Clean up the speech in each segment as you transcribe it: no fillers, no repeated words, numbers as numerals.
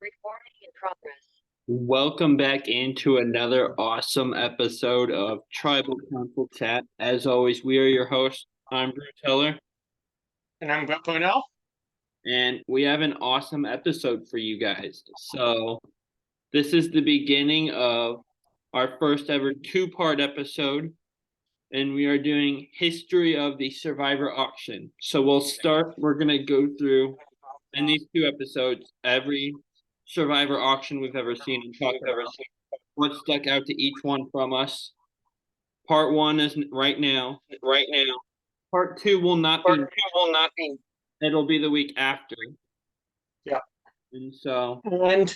Recording in progress. Welcome back into another awesome episode of Tribal Council Chat. As always, we are your hosts. I'm Drew Teller, And I'm Brett Cornell. and we have an awesome episode for you guys. So, this is the beginning of our first ever two-part episode, and we are doing history of the Survivor auction. So, we're going to go through in these two episodes every Survivor auction we've ever seen and talk about what stuck out to each one from us. Part one is right now. Part two will not be. It'll be the week after. Yeah. And so. And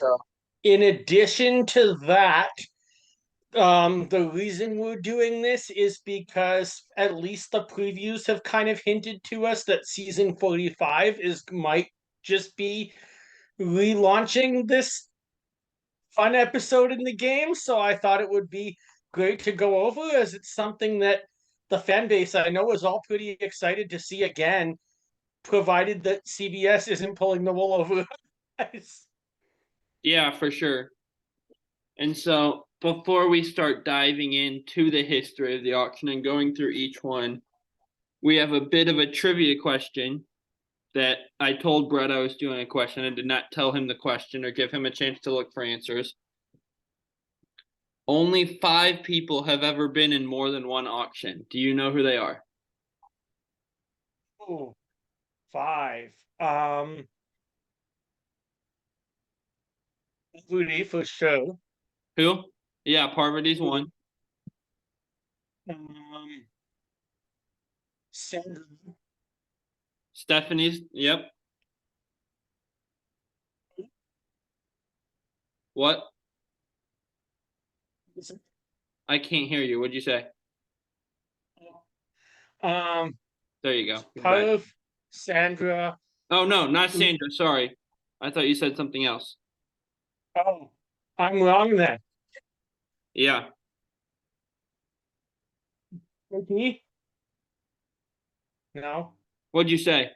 in addition to that, the reason we're doing this is because at least the previews have kind of hinted to us that season 45 might just be relaunching this fun episode in the game. So I thought it would be great to go over, as it's something that the fan base I know is all pretty excited to see again, provided that CBS isn't pulling the wool over our eyes. Yeah, for sure. And so before we start diving into the history of the auction and going through each one, we have a bit of a trivia question that I told Brett I was doing a question. I did not tell him the question or give him a chance to look for answers. Only 5 people have ever been in more than one auction. Do you know who they are? Oh, 5. Rudy for sure. Who? Yeah, Parvati's one. Sandra. Stephanie's, yep. What? I can't hear you. What'd you say? There you go. Parv, Sandra. Oh, no, not Sandra. Sorry. I thought you said something else. Oh, I'm wrong then. Yeah. Ricky? No. What'd you say?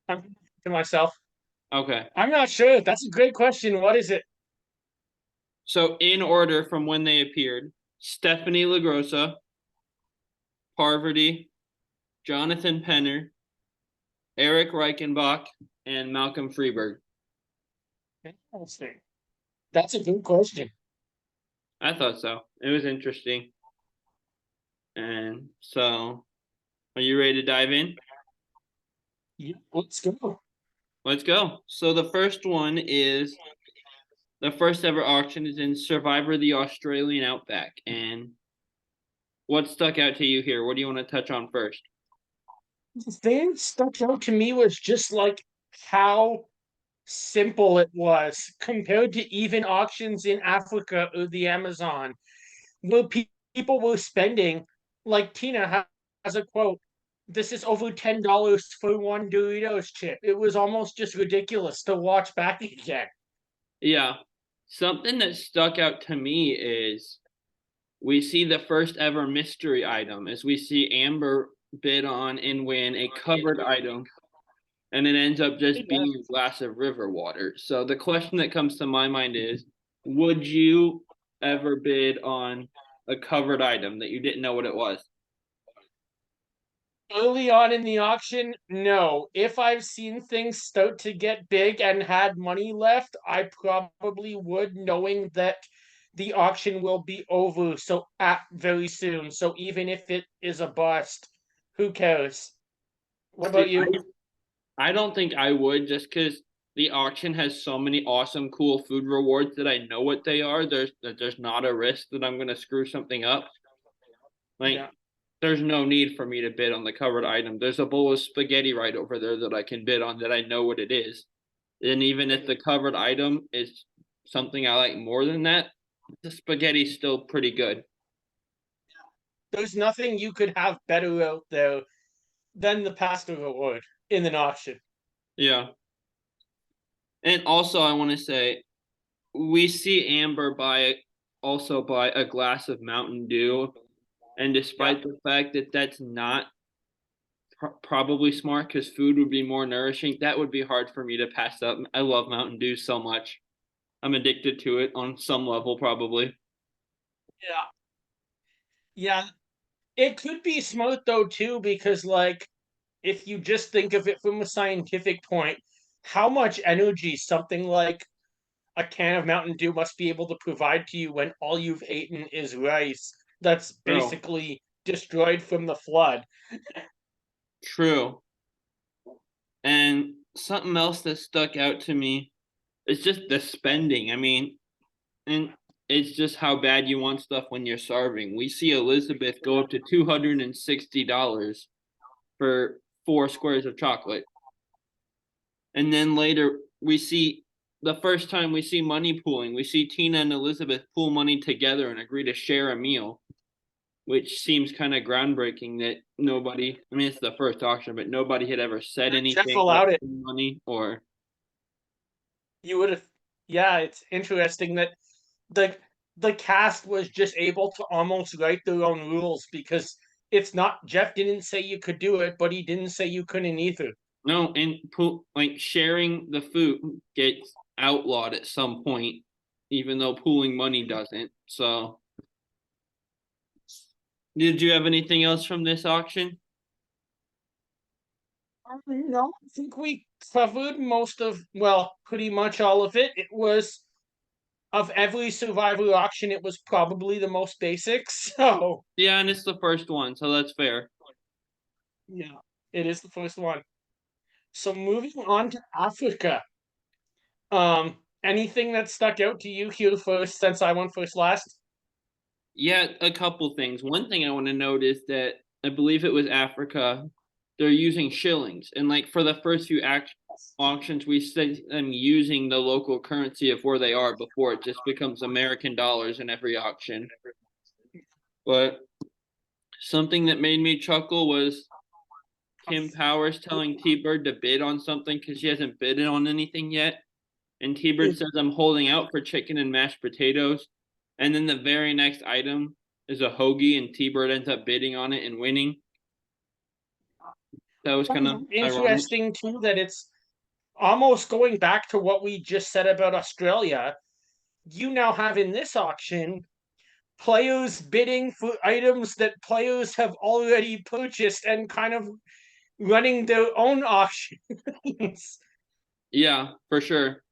I'm to myself. Okay. I'm not sure. That's a great question. What is it? So, in order from when they appeared, Stephanie LaGrossa, Parvati, Jonathan Penner, Eric Reichenbach, and Malcolm Freeberg. Interesting. That's a good question. I thought so. It was interesting. And so, are you ready to dive in? Yeah, let's go. Let's go. So the first one is the first ever auction is in Survivor The Australian Outback. And what stuck out to you here? What do you want to touch on first? The thing that stuck out to me was just like how simple it was compared to even auctions in Africa or the Amazon, where people were spending, like Tina has a quote, this is over $10 for one Doritos chip. It was almost just ridiculous to watch back again. Yeah. Something that stuck out to me is we see the first ever mystery item as we see Amber bid on and win a covered item, and it ends up just being a glass of river water. So the question that comes to my mind is, would you ever bid on a covered item that you didn't know what it was? Early on in the auction, no. If I've seen things start to get big and had money left, I probably would, knowing that the auction will be over very soon. So even if it is a bust, who cares? What about you? I don't think I would, just because the auction has so many awesome, cool food rewards that I know what they are. There's not a risk that I'm gonna screw something up. There's no need for me to bid on the covered item. There's a bowl of spaghetti right over there that I can bid on that I know what it is. And even if the covered item is something I like more than that, the spaghetti's still pretty good. There's nothing you could have better out there than the pasta reward in an auction. Yeah. And also, I want to say, we see Amber also buy a glass of Mountain Dew. And despite the fact that that's not probably smart because food would be more nourishing, that would be hard for me to pass up. I love Mountain Dew so much. I'm addicted to it on some level, probably. Yeah. Yeah. It could be smart though too, because like if you just think of it from a scientific point, how much energy something like a can of Mountain Dew must be able to provide to you when all you've eaten is rice that's True. basically destroyed from the flood. True. And something else that stuck out to me is just the spending. I mean, and it's just how bad you want stuff when you're starving. We see Elizabeth go up to $260 for 4 squares of chocolate. And then later we see the first time we see money pooling, we see Tina and Elizabeth pool money together and agree to share a meal, which seems kind of groundbreaking that nobody, I mean, it's the first auction, but nobody had ever said Jeff anything about allowed it. money or, You would have, yeah, it's interesting that the the cast was just able to almost write their own rules because it's not Jeff didn't say you could do it, but he didn't say you couldn't either. no, and pool, like sharing the food gets outlawed at some point, even though pooling money doesn't. So, did you have anything else from this auction? No, I think we covered most of, well, pretty much all of it. It was of every Survivor auction, it was probably the most basic. So Yeah, and it's the first one, so that's fair. yeah, it is the first one. So moving on to Africa. Anything that stuck out to you here first since I went first last? Yeah, a couple things. One thing I want to note is that I believe it was Africa. They're using shillings, and like for the first few auctions, we see them using the local currency of where they are before it just becomes American dollars in every auction. But something that made me chuckle was Kim Powers telling T-Bird to bid on something because she hasn't bid on anything yet. And T-Bird says, I'm holding out for chicken and mashed potatoes. And then the very next item is a hoagie, and T-Bird ends up bidding on it and winning. That was kind of ironic. Interesting too that it's almost going back to what we just said about Australia. You now have in this auction players bidding for items that players have already purchased and kind of running their own auctions. Yeah, for sure.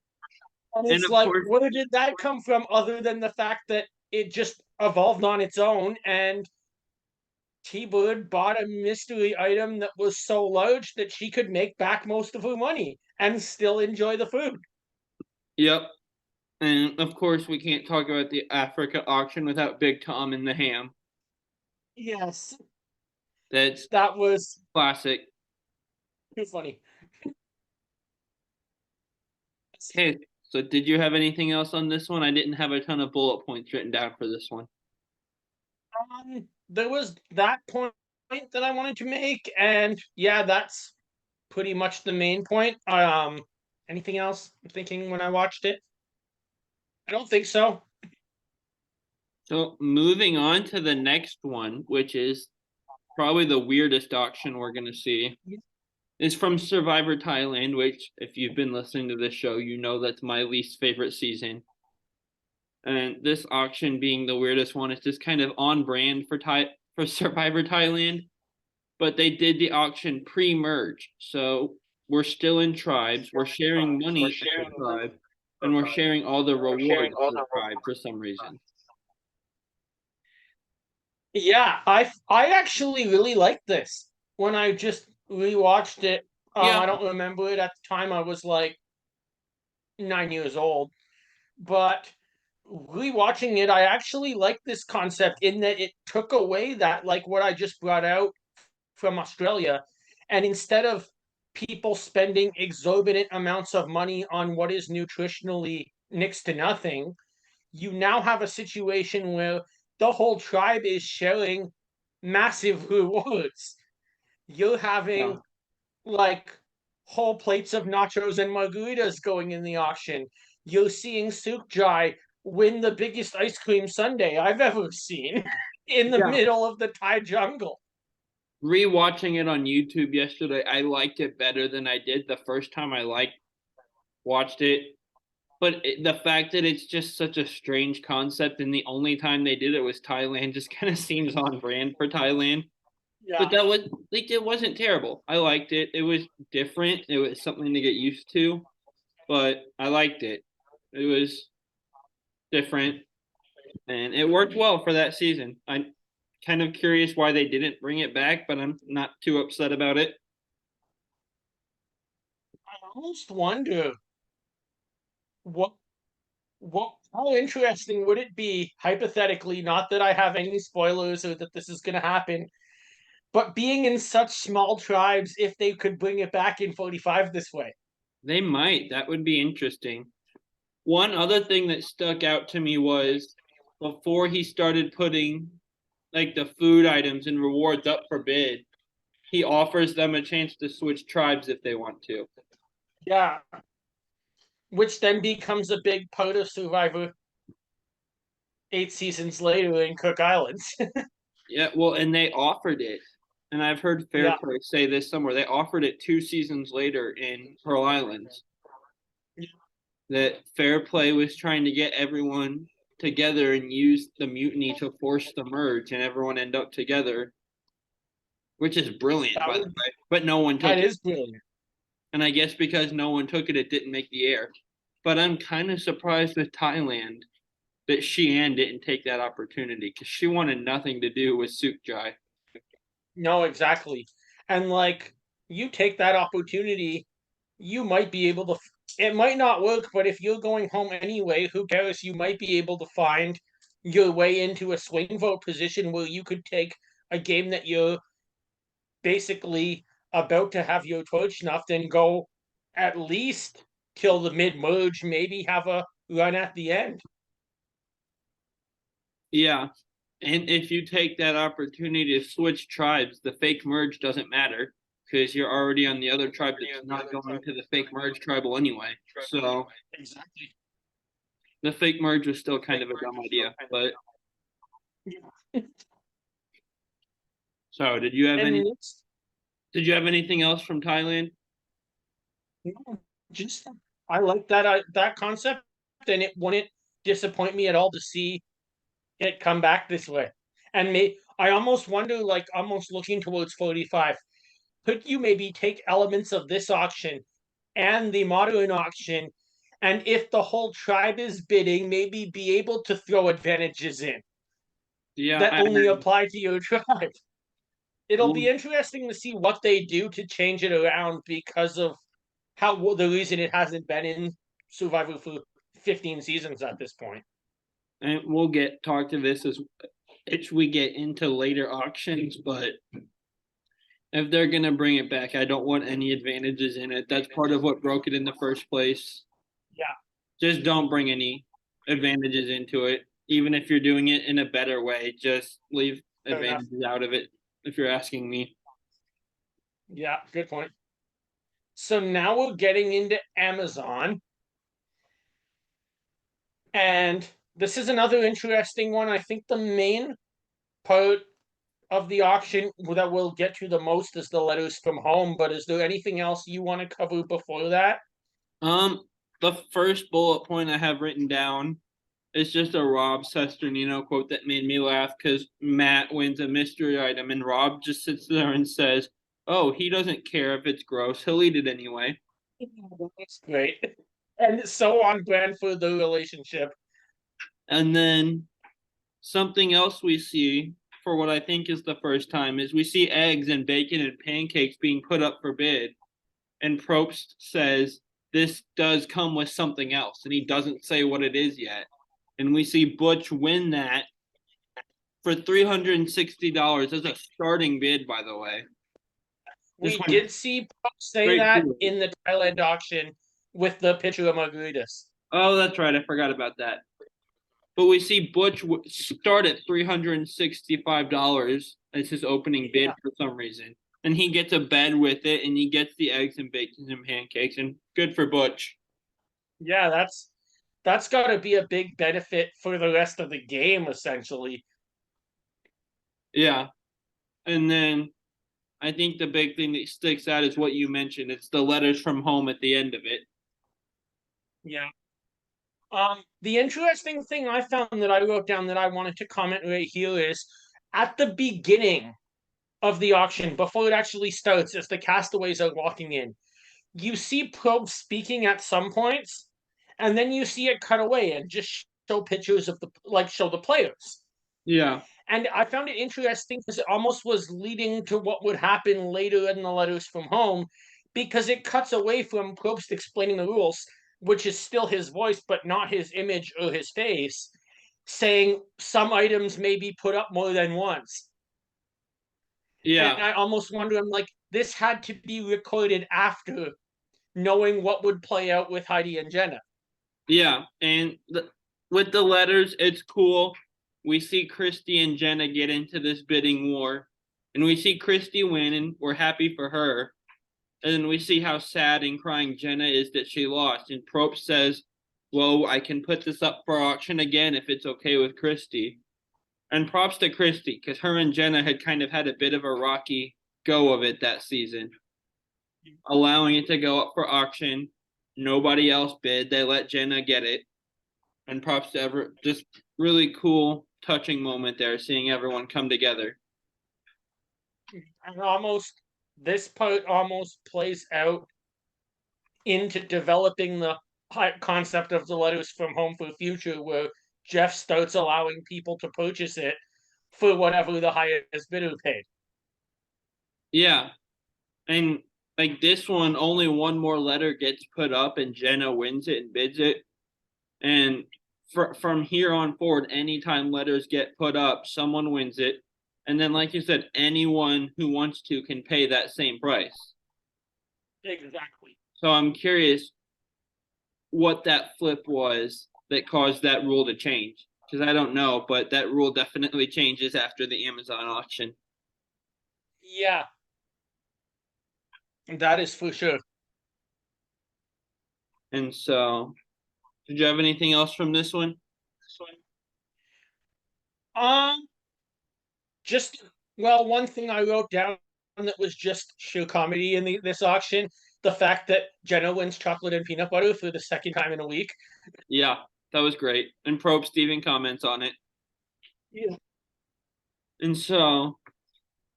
And And it's of like, course, where did that come from other than the fact that it just evolved on its own and T-Bird bought a mystery item that was so large that she could make back most of her money and still enjoy the food. yep. And of course, we can't talk about the Africa auction without Big Tom and the ham. Yes, That's that was classic. too funny. Hey, so did you have anything else on this one? I didn't have a ton of bullet points written down for this one. There was that point that I wanted to make, and yeah, that's pretty much the main point. Anything else I'm thinking when I watched it? I don't think so. So moving on to the next one, which is probably the weirdest auction we're gonna see, is from Survivor Thailand, which if you've been listening to this show, you know that's my least favorite season. And this auction being the weirdest one, it's just kind of on brand for Survivor Thailand, but they did the auction pre-merge. So we're still in tribes, we're sharing money as a tribe, and we're sharing all the rewards as a tribe for some reason. Yeah, I actually really liked this when I just rewatched it. Yeah, I don't remember it at the time. I was like 9 years old, but rewatching it, I actually liked this concept in that it took away that like what I just brought out from Australia, and instead of people spending exorbitant amounts of money on what is nutritionally next to nothing, you now have a situation where the whole tribe is sharing massive rewards. You're yeah. having like whole plates of nachos and margaritas going in the auction. You're seeing Sukjai win the biggest ice cream sundae I've ever seen in the Yeah. middle of the Thai jungle. Rewatching it on YouTube yesterday, I liked it better than I did the first time I watched it. But the fact that it's just such a strange concept, and the only time they did it was Thailand, just kind of seems on brand for Thailand. Yeah. But that was like it wasn't terrible. I liked it. It was different. It was something to get used to, but I liked it. It was different, and it worked well for that season. I'm kind of curious why they didn't bring it back, but I'm not too upset about it. I almost wonder what how interesting would it be, hypothetically, not that I have any spoilers or that this is going to happen, but being in such small tribes, if they could bring it back in 45 this way. They might. That would be interesting. One other thing that stuck out to me was before he started putting like the food items and rewards up for bid, he offers them a chance to switch tribes if they want to. Yeah. Which then becomes a big part of Survivor 8 seasons later in Cook Islands. Yeah, well, and they offered it. And I've heard Yeah. Fairplay say this somewhere. They offered it 2 seasons later in Pearl Islands. That Fairplay was trying to get everyone together and use the mutiny to force the merge and everyone end up together, which is brilliant, by the way. But no one took That it. is brilliant. And I guess because no one took it, it didn't make the air. But I'm kind of surprised with Thailand that Sheehan didn't take that opportunity because she wanted nothing to do with Sukjai. No, exactly. And like, you take that opportunity, you might be able to. It might not work, but if you're going home anyway, who cares? You might be able to find your way into a swing vote position where you could take a game that you're basically about to have your torch snuffed and go at least till the mid merge, maybe have a run at the end. Yeah. And if you take that opportunity to switch tribes, the fake merge doesn't matter because you're already on the other tribe that's not going to the fake merge tribal anyway. So Exactly. the fake merge was still kind of a dumb idea. But so did you have any And did you have anything else from Thailand? just I like that concept, and it wouldn't disappoint me at all to see it come back this way. And I almost wonder, like almost looking towards 45, could you maybe take elements of this auction and the modern auction, and if the whole tribe is bidding, maybe be able to throw advantages in Yeah, that only apply to your tribe? It'll well, be interesting to see what they do to change it around because of how the reason it hasn't been in Survivor for 15 seasons at this point. and we'll get talk to this as we get into later auctions, but if they're gonna bring it back, I don't want any advantages in it. That's part of what broke it in the first place. Yeah. Just don't bring any advantages into it. Even if you're doing it in a better way, just leave advantages out of it, if you're asking me. Yeah, good point. So now we're getting into Amazon. And this is another interesting one. I think the main part of the auction that we'll get to the most is the letters from home. But is there anything else you want to cover before that? Um, the first bullet point I have written down is just a Rob Sesternino quote that made me laugh because Matt wins a mystery item and Rob just sits there and says, "Oh, he doesn't care if it's gross. He'll eat it anyway." That's great. And so on brand for the relationship. And then something else we see for what I think is the first time is we see eggs and bacon and pancakes being put up for bid. And Probst says, this does come with something else. And he doesn't say what it is yet. And we see Butch win that for $360 as a starting bid, by the way. We did see say that in the Thailand auction with the picture of margaritas. Oh, that's right. I forgot about that. But we see Butch start at $365 as his opening bid for some reason. And he gets a bed with it, and he gets the eggs and bacon and pancakes, and good for Butch. Yeah, that's got to be a big benefit for the rest of the game, essentially. Yeah. And then I think the big thing that sticks out is what you mentioned. It's the letters from home at the end of it. Yeah. The interesting thing I found that I wrote down that I wanted to comment right here is at the beginning of the auction, before it actually starts, as the castaways are walking in, you see Probe speaking at some points, and then you see it cut away and just show pictures of show the players. Yeah. And I found it interesting because it almost was leading to what would happen later in the letters from home, because it cuts away from Probst explaining the rules, which is still his voice, but not his image or his face, saying some items may be put up more than once. And Yeah. I almost wonder, I'm like, this had to be recorded after knowing what would play out with Heidi and Jenna. Yeah. And with the letters, it's cool. We see Christy and Jenna get into this bidding war, and we see Christy win, and we're happy for her. And then we see how sad and crying Jenna is that she lost. And Probst says, well, I can put this up for auction again if it's okay with Christy. And props to Christy, because her and Jenna had kind of had a bit of a rocky go of it that season, allowing it to go up for auction. Nobody else bid. They let Jenna get it. And props to just really cool, touching moment there, seeing everyone come together. And this part almost plays out into developing the concept of the letters from home for the future, where Jeff starts allowing people to purchase it for whatever the highest bidder paid. Yeah. And like this one, only one more letter gets put up and Jenna wins it and bids it. And from here on forward, anytime letters get put up, someone wins it. And then, like you said, anyone who wants to can pay that same price. Exactly. So I'm curious what that flip was that caused that rule to change. Because I don't know, but that rule definitely changes after the Amazon auction. Yeah, that is for sure. And so, did you have anything else from this one? Um, one thing I wrote down that was just sheer comedy in this auction: the fact that Jenna wins chocolate and peanut butter for the second time in a week. Yeah, that was great. And Probe Steven comments on it. Yeah. And so,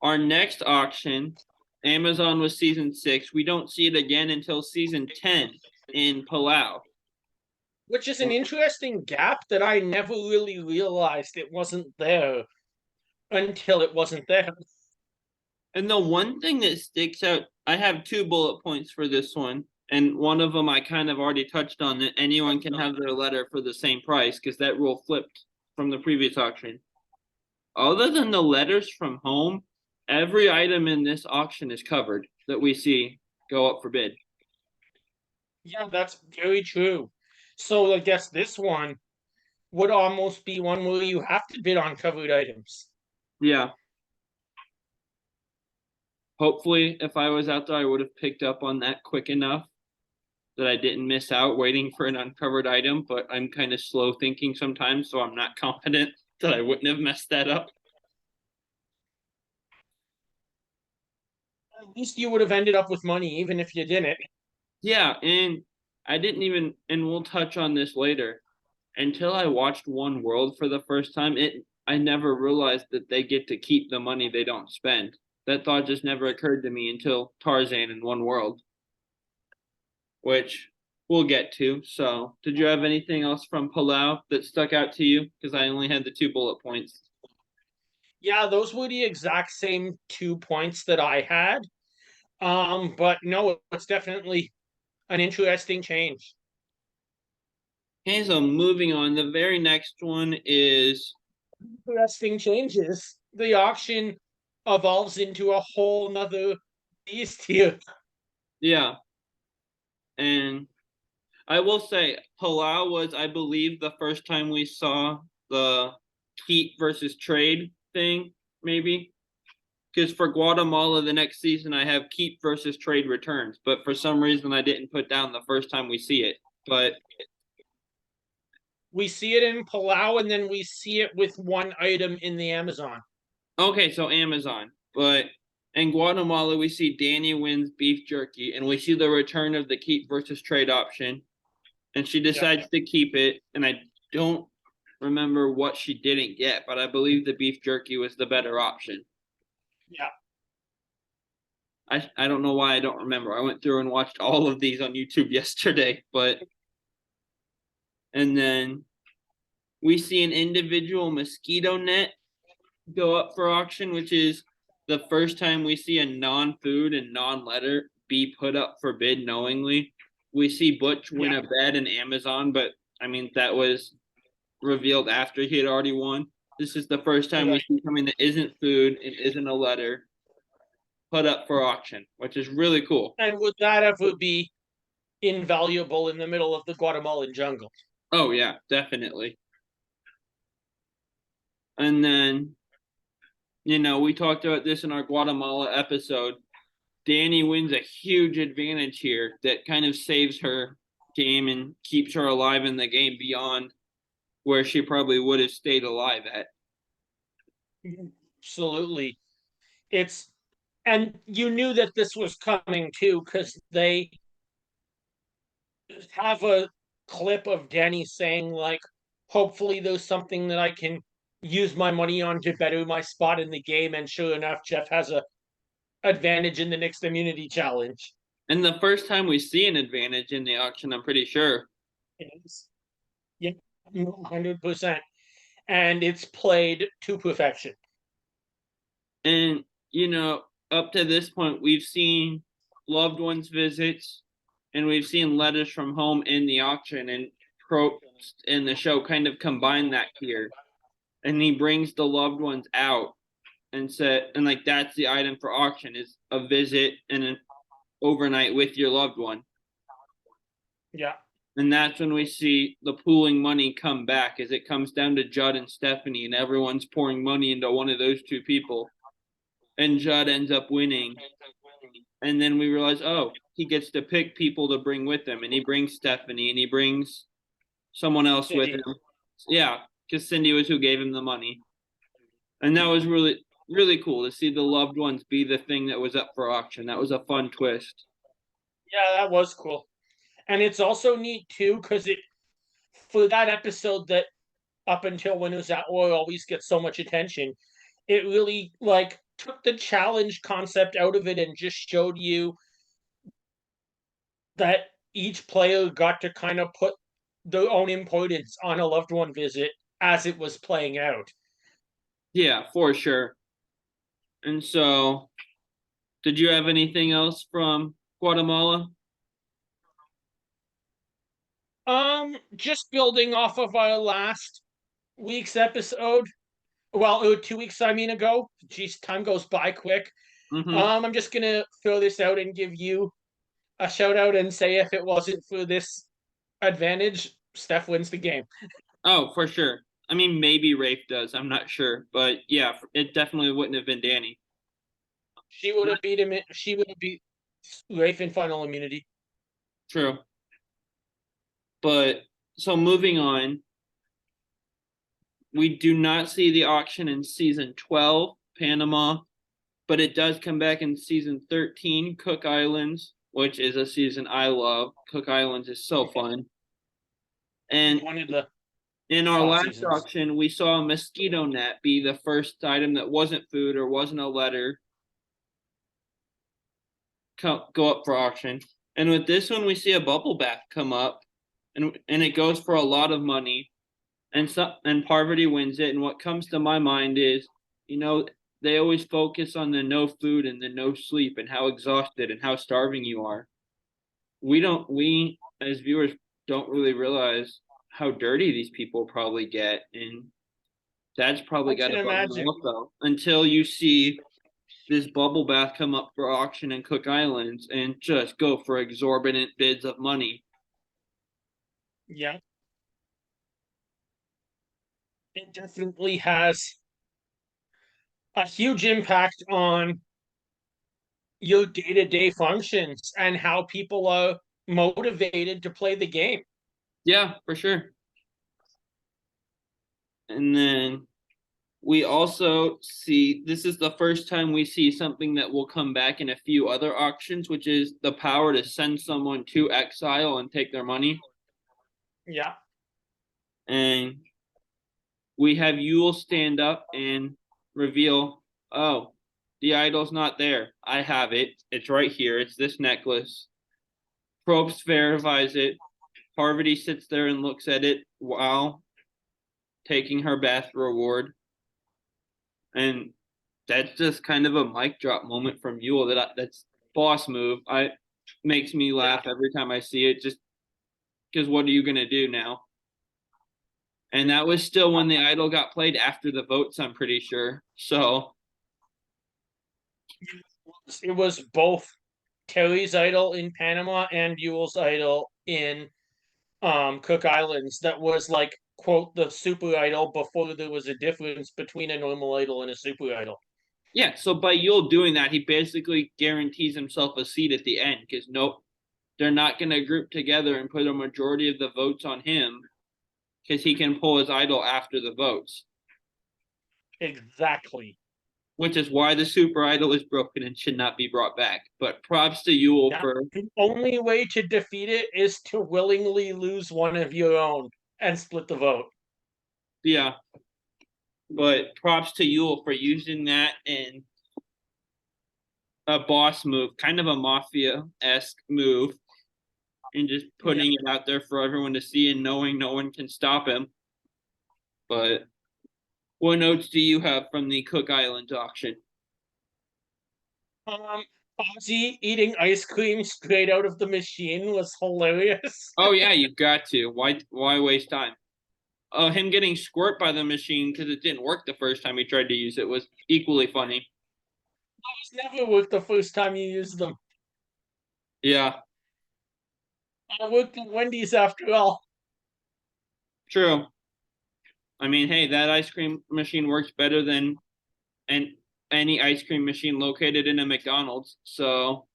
our next auction, Amazon was season 6. We don't see it again until season 10 in Palau. Which is an interesting gap that I never really realized it wasn't there until it wasn't there. And the one thing that sticks out, I have 2 bullet points for this one. And one of them I kind of already touched on, that anyone can have their letter for the same price because that rule flipped from the previous auction. Other than the letters from home, every item in this auction is covered that we see go up for bid. Yeah, that's very true. So I guess this one would almost be one where you have to bid on covered items. Yeah. Hopefully, if I was out there, I would have picked up on that quick enough that I didn't miss out waiting for an uncovered item, but I'm kind of slow thinking sometimes, so I'm not confident that I wouldn't have messed that up. At least you would have ended up with money, even if you didn't. Yeah, and I didn't even, and we'll touch on this later. Until I watched One World for the first time, I never realized that they get to keep the money they don't spend. That thought just never occurred to me until Tarzan and One World, which we'll get to. So, did you have anything else from Palau that stuck out to you? Because I only had the 2 bullet points. Yeah, those were the exact same 2 points that I had. But no, it's definitely an interesting change. Okay, so moving on. The very next one is Interesting changes. The auction evolves into a whole nother beast here. yeah, and I will say Palau was, I believe, the first time we saw the keep versus trade thing, maybe. Because for Guatemala, the next season, I have keep versus trade returns. But for some reason, I didn't put down the first time we see it. But we see it in Palau, and then we see it with one item in the Amazon. Okay, so Amazon. But in Guatemala, we see Danny wins beef jerky, and we see the return of the keep versus trade option. and she decides to keep it. And I don't remember what she didn't get, but I believe the beef jerky was the better option. Yeah. I don't know why I don't remember. I went through and watched all of these on YouTube yesterday, and then we see an individual mosquito net go up for auction, which is the first time we see a non-food and non-letter be put up for bid knowingly. We see Butch win a bed in Amazon, but I mean that was revealed after he had already won. This is the first time we see something that isn't food and isn't a letter put up for auction, which is really cool. And would that ever be invaluable in the middle of the Guatemalan jungle? Oh yeah, definitely. And then, we talked about this in our Guatemala episode. Danny wins a huge advantage here that kind of saves her game and keeps her alive in the game beyond where she probably would have stayed alive at. Absolutely. And you knew that this was coming too, because they have a clip of Danny saying, like, hopefully there's something that I can use my money on to better my spot in the game. And sure enough, Jeff has a advantage in the next immunity challenge. And the first time we see an advantage in the auction, I'm pretty sure. It is. Yeah, 100%. And it's played to perfection. And, up to this point, we've seen loved ones' visits and we've seen letters from home in the auction, and Probst in the show kind of combine that here. And he brings the loved ones out and said, and like that's the item for auction is a visit and an overnight with your loved one. Yeah. And that's when we see the pooling money come back as it comes down to Judd and Stephanie, and everyone's pouring money into one of those two people. And Judd ends up winning. And then we realize, oh, he gets to pick people to bring with him. And he brings Stephanie and he brings someone else with him. Yeah, because Cindy was who gave him the money. And that was really, really cool to see the loved ones be the thing that was up for auction. That was a fun twist. Yeah, that was cool. And it's also neat too, because for that episode that up until when it was at war always gets so much attention, it really took the challenge concept out of it and just showed you that each player got to kind of put their own importance on a loved one visit as it was playing out. Yeah, for sure. And so, did you have anything else from Guatemala? Just building off of our last week's episode. Well, 2 weeks, ago. Geez, time goes by quick. Mm-hmm. I'm just gonna throw this out and give you a shout out and say if it wasn't for this advantage, Steph wins the game. Oh, for sure. I mean, maybe Rafe does. I'm not sure, but yeah, it definitely wouldn't have been Danny. She would have beat him. She would have beat Rafe in final immunity. True. But so moving on, we do not see the auction in season 12, Panama, but it does come back in season 13, Cook Islands, which is a season I love. Cook Islands is so fun. And in our last auction, we saw a mosquito net be the first item that wasn't food or wasn't a letter go up for auction. And with this one, we see a bubble bath come up, and it goes for a lot of money. And Parvati wins it. And what comes to my mind is, they always focus on the no food and the no sleep and how exhausted and how starving you are. We as viewers don't really realize how dirty these people probably get, and that's probably got to bum you also until you see this bubble bath come up for auction in Cook Islands and just go for exorbitant bids of money. Yeah. It definitely has a huge impact on your day-to-day functions and how people are motivated to play the game. Yeah, for sure. And then we also see, this is the first time we see something that will come back in a few other auctions, which is the power to send someone to exile and take their money. Yeah. And we have Yule stand up and reveal, oh, the idol's not there. I have it. It's right here. It's this necklace. Probst verifies it. Parvati sits there and looks at it while taking her bath reward. And that's just kind of a mic drop moment from Yule that's boss move. Makes me laugh every time I see it, just because what are you gonna do now? And that was still when the idol got played after the votes, I'm pretty sure. So It was both Terry's idol in Panama and Yule's idol in Cook Islands that was like, quote, the super idol before there was a difference between a normal idol and a super idol. yeah, so by Yule doing that, he basically guarantees himself a seat at the end because nope, they're not going to group together and put a majority of the votes on him because he can pull his idol after the votes. Exactly. Which is why the super idol is broken and should not be brought back. But props to Yule for the only way to defeat it is to willingly lose one of your own and split the vote. Yeah. But props to Yule for using that in a boss move, kind of a mafia-esque move, and just putting it out there for everyone to see and knowing no one can stop him. But what notes do you have from the Cook Islands auction? Ozzy eating ice cream straight out of the machine was hilarious. Oh yeah, you've got to. Why waste time? Him getting squirt by the machine because it didn't work the first time he tried to use it was equally funny. Those never worked the first time you used them. Yeah, I worked at Wendy's after all. true. I mean, hey, that ice cream machine works better than any ice cream machine located in a McDonald's. So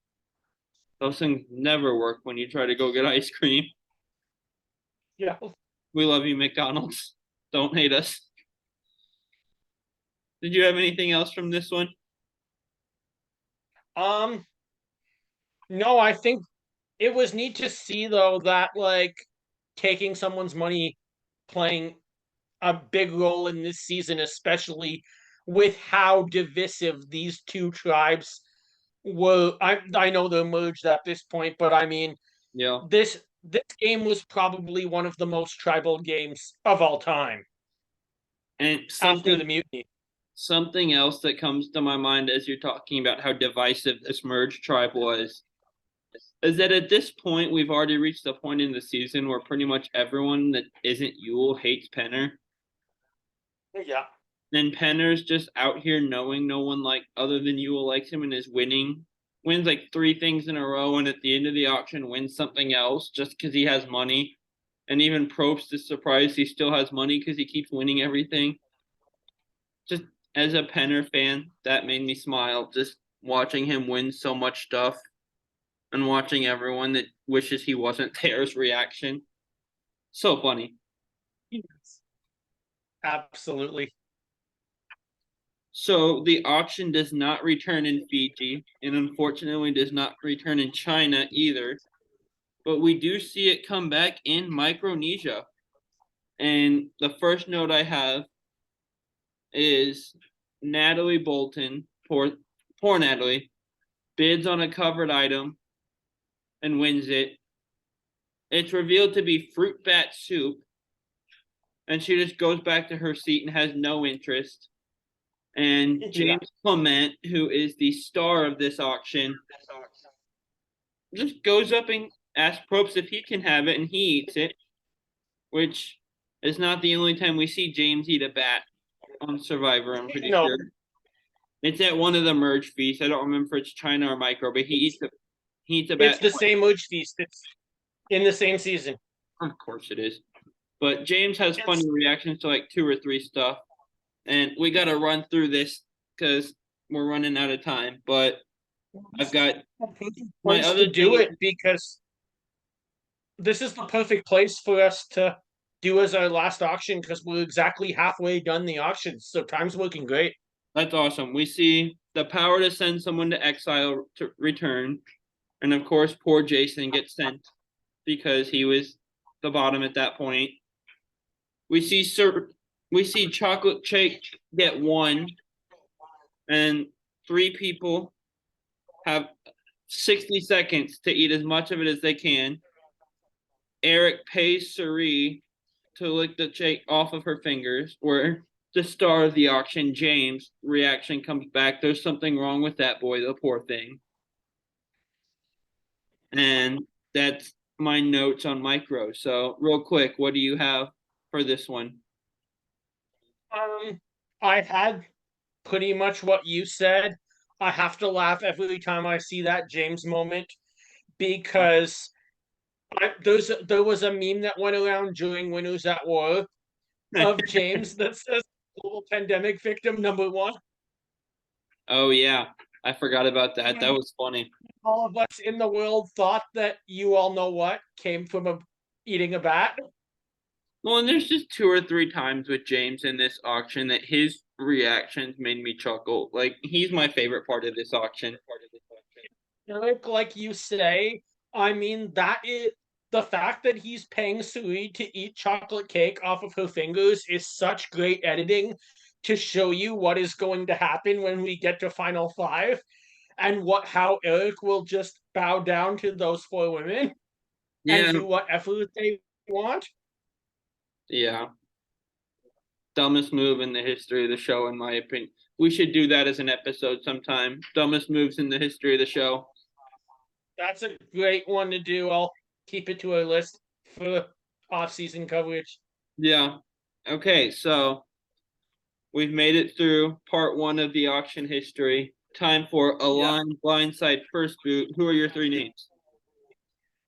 those things never work when you try to go get ice cream. Yeah. We love you, McDonald's. Don't hate us. Did you have anything else from this one? No, I think it was neat to see though that like taking someone's money playing a big role in this season, especially with how divisive these two tribes were. I know they're merged at this point, but I mean Yeah. this game was probably one of the most tribal games of all time And after the mutiny. something else that comes to my mind as you're talking about how divisive this merge tribe was is that at this point we've already reached a point in the season where pretty much everyone that isn't Yule hates Penner. Yeah. And Penner's just out here knowing no one like other than Yule likes him and is wins like 3 things in a row, and at the end of the auction wins something else just because he has money. And even Probst is surprised he still has money because he keeps winning everything. Just as a Penner fan, that made me smile just watching him win so much stuff and watching everyone that wishes he wasn't there's reaction. So funny. Yes. Absolutely. So the auction does not return in Fiji, and unfortunately does not return in China either. But we do see it come back in Micronesia. And the first note I have is Natalie Bolton, poor Natalie, bids on a covered item and wins it. It's revealed to be fruit bat soup, and she just goes back to her seat and has no interest. And James Clement, who is the star of this auction, just goes up and asks Probst if he can have it, and he eats it, which is not the only time we see James eat a bat on Survivor, I'm pretty sure. It's at one of the merge feasts. I don't remember if it's China or Micro, but he eats a bat. It's the same merge feast. It's in the same season. Of course it is. But James has funny reactions to like 2 or 3 stuff. And we got to run through this because we're running out of time. But I've got my other to do it because this is the perfect place for us to do as our last auction because we're exactly halfway done the auction. So time's working great. That's awesome. We see the power to send someone to exile to return. And of course, poor Jason gets sent because he was the bottom at that point. We see Chocolate Cake get one, and three people have 60 seconds to eat as much of it as they can. Eric pays Suri to lick the cake off of her fingers, where the star of the auction, James, reaction comes back. There's something wrong with that boy, the poor thing. And that's my notes on micro. So real quick, what do you have for this one? I had pretty much what you said. I have to laugh every time I see that James moment because there was a meme that went around during Winners at War of James that says global pandemic victim number one. Oh yeah, I forgot about that. That was funny. All of us in the world thought that you all know what came from eating a bat. Well, and there's just two or three times with James in this auction that his reactions made me chuckle. Like he's my favorite part of this auction. Eric, like you say, I mean that is the fact that he's paying Sui to eat chocolate cake off of her fingers is such great editing to show you what is going to happen when we get to final five and how Eric will just bow down to those four women and Yeah, do whatever they want. yeah. Dumbest move in the history of the show, in my opinion. We should do that as an episode sometime. Dumbest moves in the history of the show. That's a great one to do. I'll keep it to a list for off-season coverage. Yeah. Okay, so we've made it through part one of the auction history. Time for Align Blindside First Boot. Who are your three names?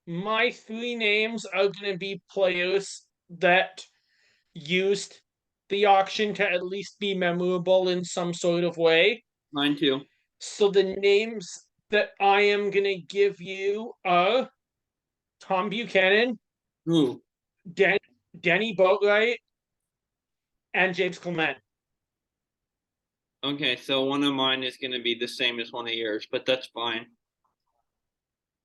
My three names are going to be players that used the auction to at least be memorable in some sort of way. Mine too. So the names that I am going to give you are Tom Buchanan, Who? Denny Boatwright, and James Clement. Okay, so one of mine is going to be the same as one of yours, but that's fine.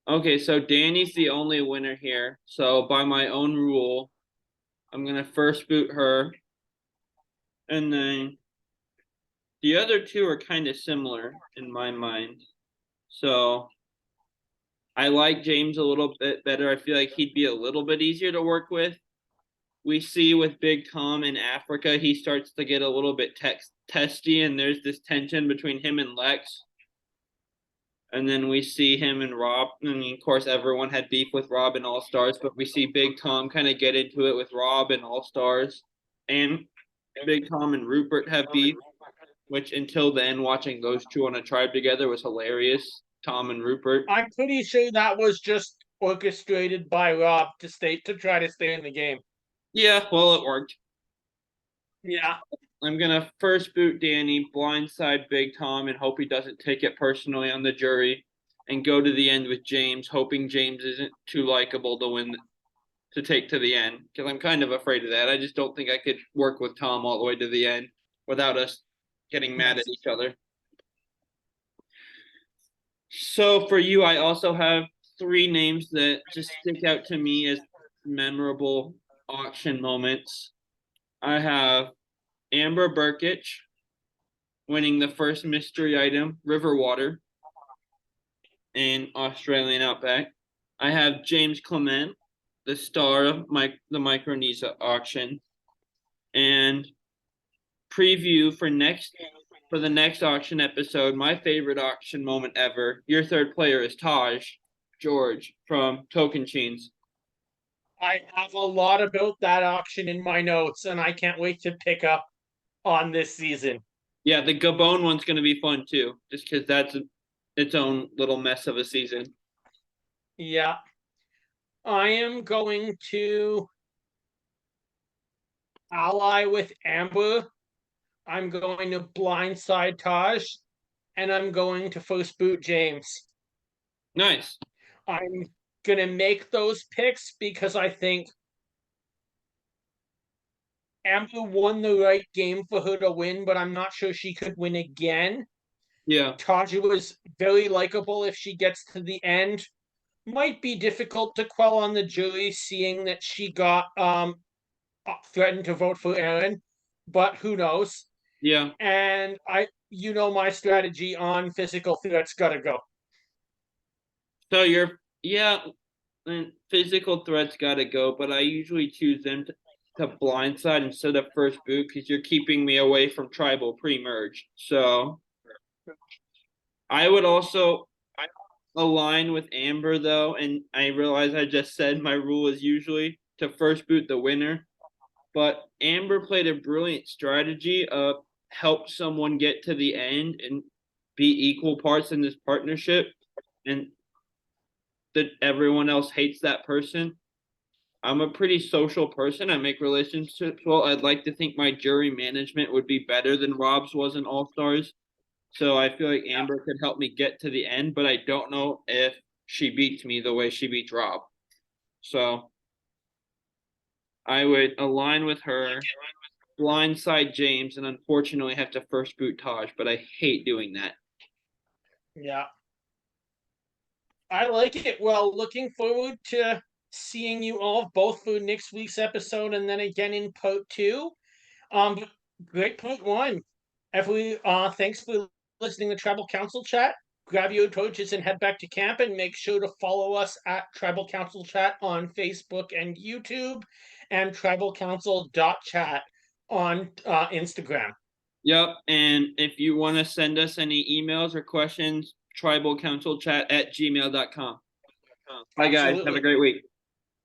Okay, so Danny's the only winner here. So by my own rule, I'm going to first boot her. And then the other two are kind of similar in my mind. So I like James a little bit better. I feel like he'd be a little bit easier to work with. We see with Big Tom in Africa, he starts to get a little bit testy, and there's this tension between him and Lex. And then we see him and Rob. I mean, of course, everyone had beef with Rob and All Stars, but we see Big Tom kind of get into it with Rob and All Stars. And Big Tom and Rupert have beef, which until then, watching those two on a tribe together was hilarious. Tom and Rupert. I'm pretty sure that was just orchestrated by Rob to try to stay in the game. Yeah, well, it worked. Yeah. I'm gonna first boot Danny, blindside Big Tom, and hope he doesn't take it personally on the jury, and go to the end with James, hoping James isn't too likable to win, to take to the end. Because I'm kind of afraid of that. I just don't think I could work with Tom all the way to the end without us getting mad at each other. So for you, I also have three names that just stick out to me as memorable auction moments. I have Amber Burkich winning the first mystery item, River Water, in Australian Outback. I have James Clement, the star of the Micronesia auction, and preview for the next auction episode. My favorite auction moment ever. Your third player is Taj George from Tocantins. I have a lot about that auction in my notes, and I can't wait to pick up on this season. Yeah, the Gabon one's going to be fun too, just because that's its own little mess of a season. Yeah. I am going to ally with Amber. I'm going to blindside Taj, and I'm going to first boot James. Nice. I'm going to make those picks because I think Amber won the right game for her to win, but I'm not sure she could win again. Yeah. Taja was very likable if she gets to the end. might be difficult to quell on the jury, seeing that she got threatened to vote for Aaron, but who knows? Yeah. And my strategy on physical threats gotta go. So and physical threats gotta go, but I usually choose them to blindside instead of first boot because you're keeping me away from tribal pre-merge. So I would also align with Amber though, and I realize I just said my rule is usually to first boot the winner, but Amber played a brilliant strategy of help someone get to the end and be equal parts in this partnership, and that everyone else hates that person. I'm a pretty social person. I make relationships well. I'd like to think my jury management would be better than Rob's was in All Stars. So I feel like Amber could help me get to the end, but I don't know if she beats me the way she beats Rob. So I would align with her, blindside James, and unfortunately have to first boot Taj, but I hate doing that. Yeah. I like it. Well, looking forward to seeing you all both for next week's episode and then again in part two. Great part one. Thanks for listening to Tribal Council Chat. Grab your torches and head back to camp, and make sure to follow us at Tribal Council Chat on Facebook and YouTube, and tribalcouncil.chat on Instagram. Yep. And if you want to send us any emails or questions, tribalcouncilchat@gmail.com. Bye, guys. Have a Absolutely. great week.